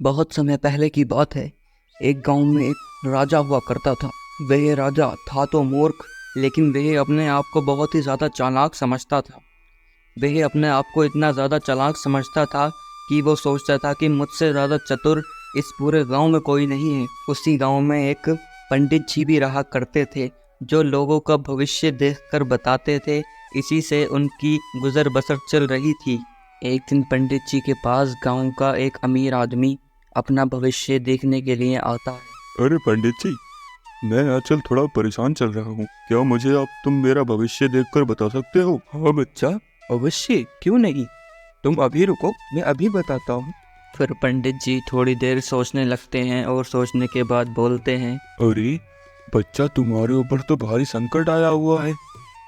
बहुत समय पहले की बात है। एक गांव में एक राजा हुआ करता था। वह राजा था तो मूर्ख, लेकिन वह अपने आप को बहुत ही ज़्यादा चालाक समझता था। वह अपने आप को इतना ज़्यादा चालाक समझता था कि वो सोचता था कि मुझसे ज़्यादा चतुर इस पूरे गांव में कोई नहीं है। उसी गांव में एक पंडित जी भी रहा करते थे, जो लोगों का भविष्य देखकर बताते थे। इसी से उनकी गुजर बसर चल रही थी। एक दिन पंडित जी के पास गांव का एक अमीर आदमी अपना भविष्य देखने के लिए आता है। अरे पंडित जी, मैं आजकल थोड़ा परेशान चल रहा हूँ। क्या मुझे आप तुम मेरा भविष्य देखकर बता सकते हो? हाँ बच्चा, अवश्य, क्यों नहीं। तुम अभी रुको, मैं अभी बताता हूँ। फिर पंडित जी थोड़ी देर सोचने लगते हैं और सोचने के बाद बोलते हैं। अरे बच्चा, तुम्हारे ऊपर तो भारी संकट आया हुआ है।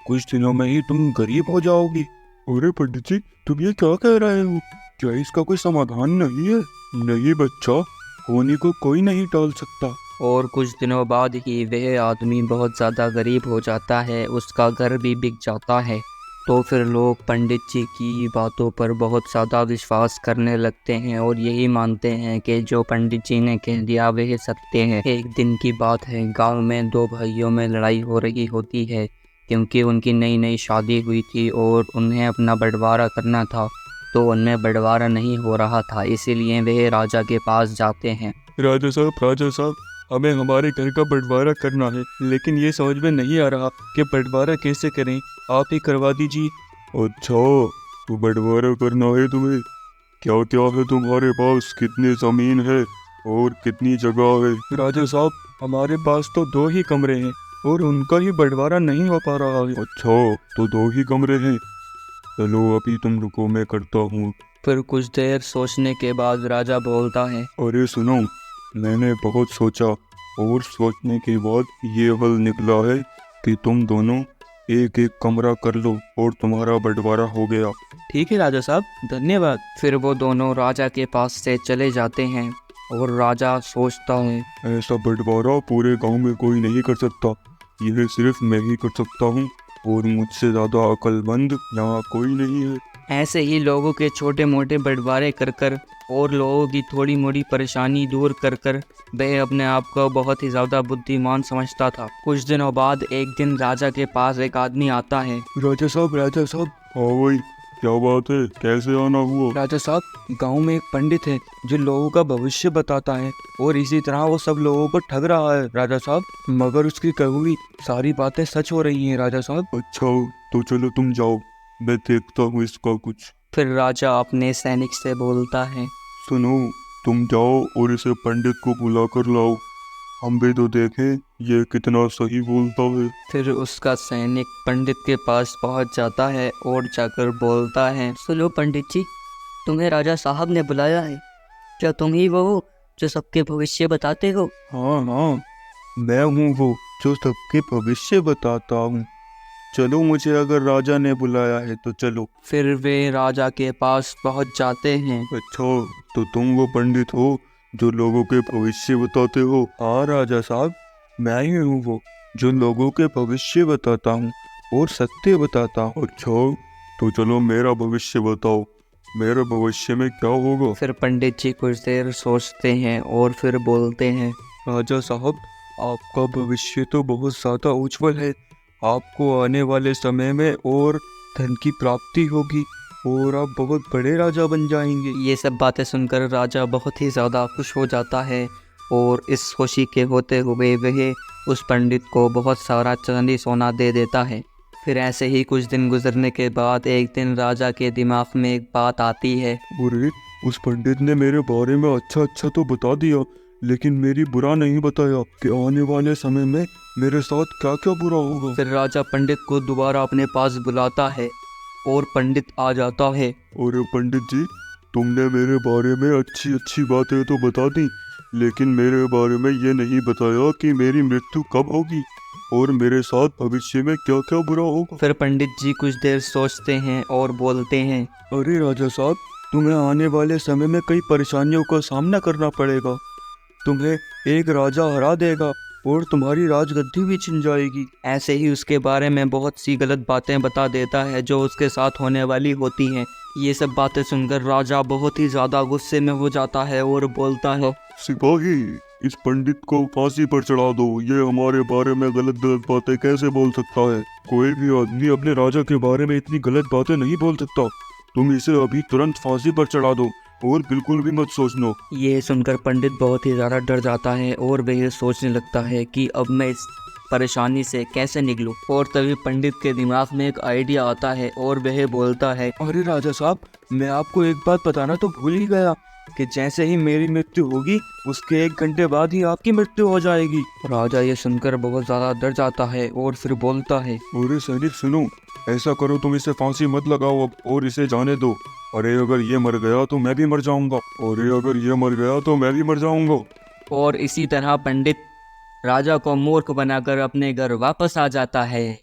कुछ दिनों में ही तुम गरीब हो जाओगी। अरे पंडित जी, तुम ये क्या कह रहे हो? क्या इसका कोई समाधान नहीं है? नहीं बच्चा, होने को कोई नहीं टाल सकता। और कुछ दिनों बाद ही वह आदमी बहुत ज़्यादा गरीब हो जाता है, उसका घर भी बिक जाता है। तो फिर लोग पंडित जी की बातों पर बहुत ज़्यादा विश्वास करने लगते हैं और यही मानते हैं कि जो पंडित जी ने कह दिया वह सत्य है। एक दिन की बात है, गांव में दो भाइयों में लड़ाई हो रही होती है, क्योंकि उनकी नई नई शादी हुई थी और उन्हें अपना बंटवारा करना था। तो उनमें बंटवारा नहीं हो रहा था, इसीलिए वह राजा के पास जाते हैं। राजा साहब, हमें हमारे घर का बंटवारा करना है, लेकिन ये समझ में नहीं आ रहा कि बंटवारा कैसे करें। आप ही करवा दीजिए। अच्छा, तो बंटवारा करना है तुम्हें? क्या क्या है तुम्हारे पास? कितनी जमीन है और कितनी जगह है? राजा साहब, हमारे पास तो 2 ही कमरे हैं और उनका ही बंटवारा नहीं हो पा रहा है। अच्छा, तो 2 ही कमरे हैं। चलो अभी तुम रुको, मैं करता हूँ। फिर कुछ देर सोचने के बाद राजा बोलता है। अरे सुनो, मैंने बहुत सोचा और सोचने के बाद ये हल निकला है कि तुम दोनों एक एक कमरा कर लो और तुम्हारा बंटवारा हो गया। ठीक है राजा साहब, धन्यवाद। फिर वो दोनों राजा के पास से चले जाते हैं और राजा सोचता है। ऐसा बंटवारा पूरे गांव में कोई नहीं कर सकता। यह सिर्फ मैं ही कर सकता हूँ और मुझसे ज़्यादा अक्लमंद यहाँ कोई नहीं है। ऐसे ही लोगों के छोटे मोटे बंटवारे कर कर और लोगों की थोड़ी मोटी परेशानी दूर कर कर वह अपने आप को बहुत ही ज़्यादा बुद्धिमान समझता था। कुछ दिनों बाद एक दिन राजा के पास एक आदमी आता है। राजा साहब, हाँ भाई, क्या बात है? कैसे आना हुआ? राजा साहब, गांव में एक पंडित है जो लोगों का भविष्य बताता है और इसी तरह वो सब लोगों को ठग रहा है राजा साहब। मगर उसकी कही हुई सारी बातें सच हो रही हैं राजा साहब। अच्छा, तो चलो तुम जाओ, मैं देखता हूँ इसका कुछ। फिर राजा अपने सैनिक से बोलता है। सुनो, तुम जाओ और इसे पंडित को बुला कर लाओ। हम भी तो देखें ये कितना सही बोलता है। फिर उसका सैनिक पंडित के पास पहुंच जाता है और जाकर बोलता है। सुनो पंडित जी, तुम्हें राजा साहब ने बुलाया है। क्या तुम ही वो हो जो सबके भविष्य बताते हो? हाँ हाँ, मैं हूँ वो जो सबके भविष्य बताता हूँ। चलो, मुझे अगर राजा ने बुलाया है तो चलो। फिर वे राजा के पास पहुंच जाते हैं। अच्छा, तो तुम वो पंडित हो जो लोगों के भविष्य बताते हो? हाँ राजा साहब, मैं ही हूँ वो जो लोगों के भविष्य बताता हूँ और सत्य बताता हूँ। अच्छा, तो चलो मेरा भविष्य बताओ। मेरे भविष्य में क्या होगा? फिर पंडित जी कुछ देर सोचते हैं और फिर बोलते हैं। राजा साहब, आपका भविष्य तो बहुत ज़्यादा उज्जवल है। आपको आने वाले समय में और धन की प्राप्ति होगी और आप बहुत बड़े राजा बन जाएंगे। ये सब बातें सुनकर राजा बहुत ही ज़्यादा खुश हो जाता है और इस खुशी के होते हुए वह उस पंडित को बहुत सारा चांदी सोना दे देता है। फिर ऐसे ही कुछ दिन गुजरने के बाद एक दिन राजा के दिमाग में एक बात आती है। अरे, उस पंडित ने मेरे बारे में अच्छा अच्छा तो बता दिया, लेकिन मेरी बुरा नहीं बताया कि आने वाले समय में मेरे साथ क्या क्या बुरा होगा। फिर राजा पंडित को दोबारा अपने पास बुलाता है और पंडित आ जाता है। अरे पंडित जी, तुमने मेरे बारे में अच्छी अच्छी बातें तो बता दी, लेकिन मेरे बारे में ये नहीं बताया कि मेरी मृत्यु कब होगी और मेरे साथ भविष्य में क्या क्या बुरा होगा। फिर पंडित जी कुछ देर सोचते हैं और बोलते हैं। अरे राजा साहब, तुम्हें आने वाले समय में कई परेशानियों का सामना करना पड़ेगा। तुम्हें एक राजा हरा देगा और तुम्हारी राजगद्दी भी छिन जाएगी। ऐसे ही उसके बारे में बहुत सी गलत बातें बता देता है जो उसके साथ होने वाली होती हैं। ये सब बातें सुनकर राजा बहुत ही ज़्यादा गुस्से में हो जाता है और बोलता है, सिपाही, इस पंडित को फांसी पर चढ़ा दो। ये हमारे बारे में गलत गलत बातें कैसे बोल सकता है? कोई भी आदमी अपने राजा के बारे में इतनी गलत बातें नहीं बोल सकता। तुम इसे अभी तुरंत फांसी पर चढ़ा दो और बिल्कुल भी मत सोचना। ये सुनकर पंडित बहुत ही ज़्यादा डर जाता है और वह ये सोचने लगता है कि अब मैं इस परेशानी से कैसे निकलूं। और तभी पंडित के दिमाग में एक आइडिया आता है और वह बोलता है, अरे राजा साहब, मैं आपको एक बात बताना तो भूल ही गया कि जैसे ही मेरी मृत्यु होगी उसके 1 घंटे बाद ही आपकी मृत्यु हो जाएगी। राजा ये सुनकर बहुत ज़्यादा डर जाता है और फिर बोलता है, अरे सैनिक सुनो, ऐसा करो, तुम इसे फांसी मत लगाओ अब और इसे जाने दो। अरे अगर ये मर गया तो मैं भी मर जाऊंगा। अरे अगर ये मर गया तो मैं भी मर जाऊंगा। और इसी तरह पंडित राजा को मूर्ख बनाकर अपने घर वापस आ जाता है।